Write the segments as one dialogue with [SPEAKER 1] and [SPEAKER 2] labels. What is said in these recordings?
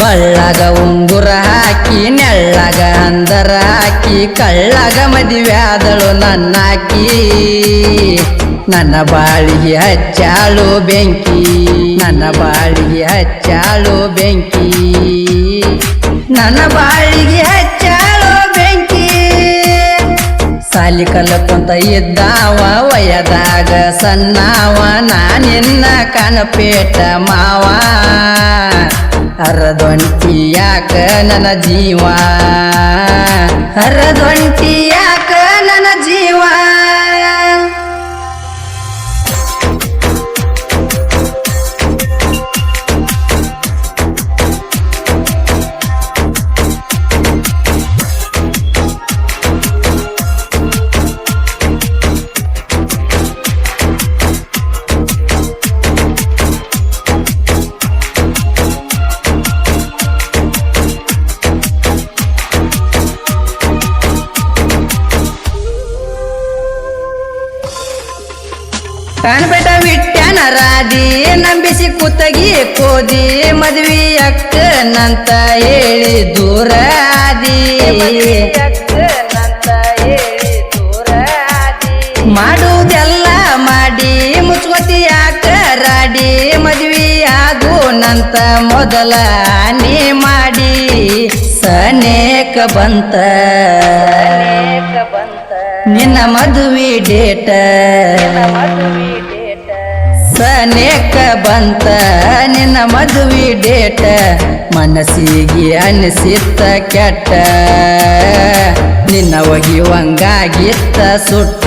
[SPEAKER 1] ಬಳ್ಳಾಗ ಉಂಗುರ ಹಾಕಿ ನೆಳ್ಳಾಗ ಅಂದರ ಹಾಕಿ ಕಳ್ಳಾಗ ಮದುವ್ಯಾದಳು ನನ್ನಾಕಿ ನನ್ನ ಬಾಳಿಗೆ ಹಚ್ಚಾಳು ಬೆಂಕಿ ನನ್ನ ಬಾಳಿಗೆ ಹಚ್ಚಾಳು ಬೆಂಕಿ ನನ್ನ ಬಾಳಿಗೆ ಹಚ್ಚಾಳು ಬೆಂಕಿ ಸಾಲಿ ಕಲಕೊಂತ ಇದ್ದಾವ ವಯದಾಗ ಸಣ್ಣವ ನಾನಿನ್ನ ಕನಪೇಟ ಮಾವ ಹರದೊಂಟಿ ಯಾಕ ನನ್ನ ಜೀವ ಹರದೊಂಟಿ ಯಾಕ ನನ್ನ ಜೀವ ಕಾಣಬೇಟ ವಿಟ್ಯಾನ ರಾದಿ ನಂಬಿಸಿ ಕುತ್ತಗಿ ಕೋದಿ ಮದ್ವಿ ಅಕ್ಕನಂತ ಹೇಳಿ ದೂರ ಆದಿ ಮಾಡುವುದೆಲ್ಲ ಮಾಡಿ ಮುಚ್ಕೋತಿ ಯಾಕ ರಾಡಿ ಮದ್ವಿ ಆಗುನಂತ ಮೊದಲ ನೀ ಮಾಡಿ ಸನೇಕ ಬಂತ ನಿನ್ನ ಮದುವೆ ಡೇಟ ಸನೇಕ ಬಂತ ನಿನ್ನ ಮದುವೆ ಡೇಟ ಮನಸ್ಸಿಗೆ ಅನಿಸಿತ್ತ ಕೆಟ್ಟ ನಿನ್ನ ಒಗಿವಂಗಾಗಿತ್ತ ಸುಟ್ಟ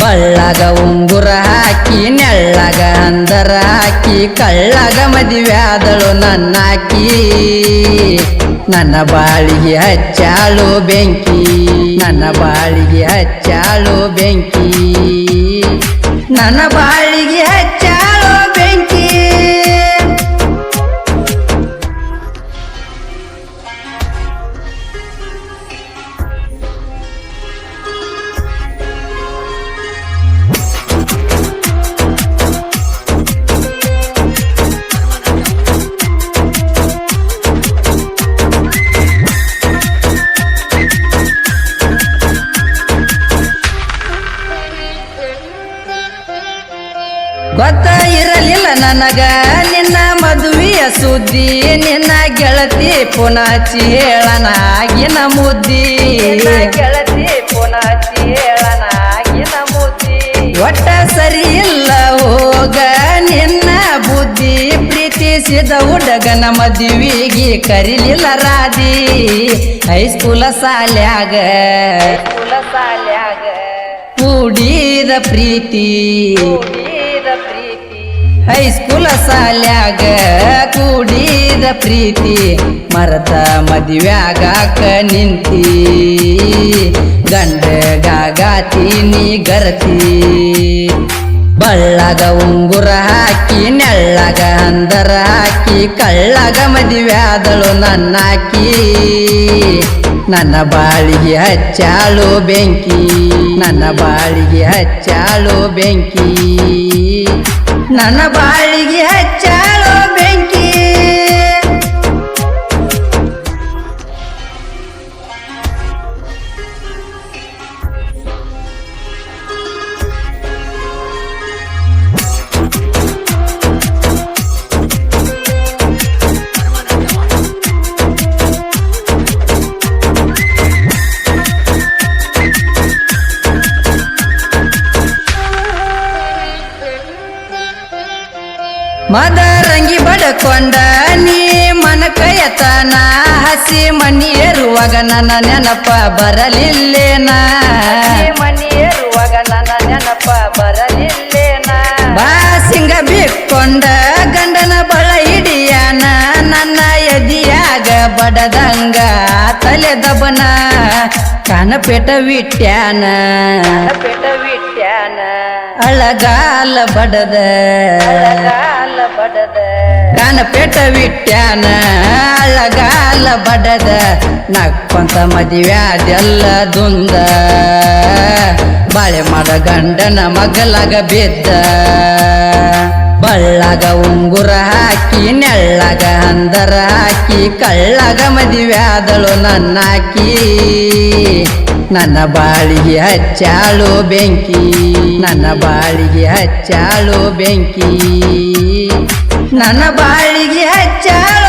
[SPEAKER 1] ಬಳ್ಳಾಗ ಉಂಗುರ ಹಾಕಿ ನೆಳ್ಳಾಗ ಅಂದರ ಹಾಕಿ ಕಳ್ಳಾಗ ಮದುವ್ಯಾದಳು ನನ್ನಾಕಿ ನನ್ನ ಬಾಳಿಗೆ ಹಚ್ಚಾಳು ಬೆಂಕಿ ನನ್ನ ಬಾಳಿಗೆ ಹಚ್ಚಾಳು ಬೆಂಕಿ ನನ್ನ ಬಾಳಿಗೆ ಹಚ್ಚಾಳು ಬೆಂಕಿ ಗೊತ್ತ ಇರಲಿಲ್ಲ ನನಗ ನಿನ್ನ ಮದುವೆಯ ಸುದ್ದಿ ನಿನ್ನ ಗೆಳತಿ ಪುನಾಚಿ ಹೇಳನ ಆಗಿನ ಮುದ್ದಿ ಗೆಳತಿ ಪುನಾಚಿ ಹೇಳನ ಆಗಿನ ಮುದ್ದಿ ಒಟ್ಟ ಸರಿ ಇಲ್ಲ ಹೋಗ ನಿನ್ನ ಬುದ್ಧಿ ಪ್ರೀತಿಸಿದ ಹುಡುಗನ ಮದುವೆಗೆ ಕರಿಲಿಲ್ಲ ರಾದಿ ಹೈಸ್ಕೂಲ ಸಾಲ್ಯಾಗ ಕೂಡಿದ ಪ್ರೀತಿ ಹೈಸ್ಕೂಲ ಸಾಲ್ಯಾಗ ಕೂಡಿದ ಪ್ರೀತಿ ಮರತ ಮದುವ್ಯಾಗಾಕ ನಿಂತಿ ಗಂಡಗಾಗಾತಿ ನೀ ಗರತಿ ಬಳ್ಳಾಗ ಉಂಗುರ ಹಾಕಿ ನೆಳ್ಳಾಗ ಅಂದರ ಹಾಕಿ ಕಳ್ಳಾಗ ಮದುವ್ಯಾದಳು ನನ್ನಾಕಿ ನನ್ನ ಬಾಳಿಗೆ ಹಚ್ಚಾಳು ಬೆಂಕಿ ನನ್ನ ಬಾಳಿಗೆ ಹಚ್ಚಾಳು ಬೆಂಕಿ ನನ್ನ ಬಾಳಿಗೆ ಹಚ್ಚಾಳು ಬೆಂಕಿ ಮದರಂಗಿ ಬಡಕೊಂಡ ನೀ ಮನ ಕಯತನ ಹಸಿ ಮನಿಯೇರುವಾಗ ನನ್ನ ನೆನಪ ಬರಲಿಲ್ಲೇನ ಮನಿಯೇರುವಾಗ ನನ್ನ ನೆನಪ ಬರಲಿಲ್ಲೇನ ಬಾಸಿಂಗ ಬಿಕ್ಕೊಂಡ ಗಂಡನ ಬಳ ಹಿಡಿಯಾನ ನನ್ನ ಎದಿಯಾಗ ಬಡದಂಗ ತಲೆ ದಬನ ಕಾನಪೇಟ ವಿಟ್ಯಾನ ಅಳಗಾಲ ಬಡದ ಕಾನಪೇಟ ವಿಟ್ಯಾನ ಅಳಗಾಲ ಬಡದ ನಕ್ಕೊಂತ ಮದುವ್ಯಾದೆಲ್ಲ ದುಂದ ಬಾಳೆ ಮಾಡ ಗಂಡನ ಮಗಲಾಗ ಬಿದ್ದ ಬಳ್ಳಗ ಉಂಗುರ ಹಾಕಿ ನೆಳ್ಳಗ ಅಂದರ ಹಾಕಿ ಕಳ್ಳಗ ಮದುವ್ಯಾದಳು ನನ್ನಾಕಿ ನನ್ನ ಬಾಳಿಗೆ ಹಚ್ಚಾಳು ಬೆಂಕಿ ನನ್ನ ಬಾಳಿಗೆ ಹಚ್ಚಾಳು ಬೆಂಕಿ ನನ್ನ ಬಾಳಿಗೆ ಹಚ್ಚಾಳು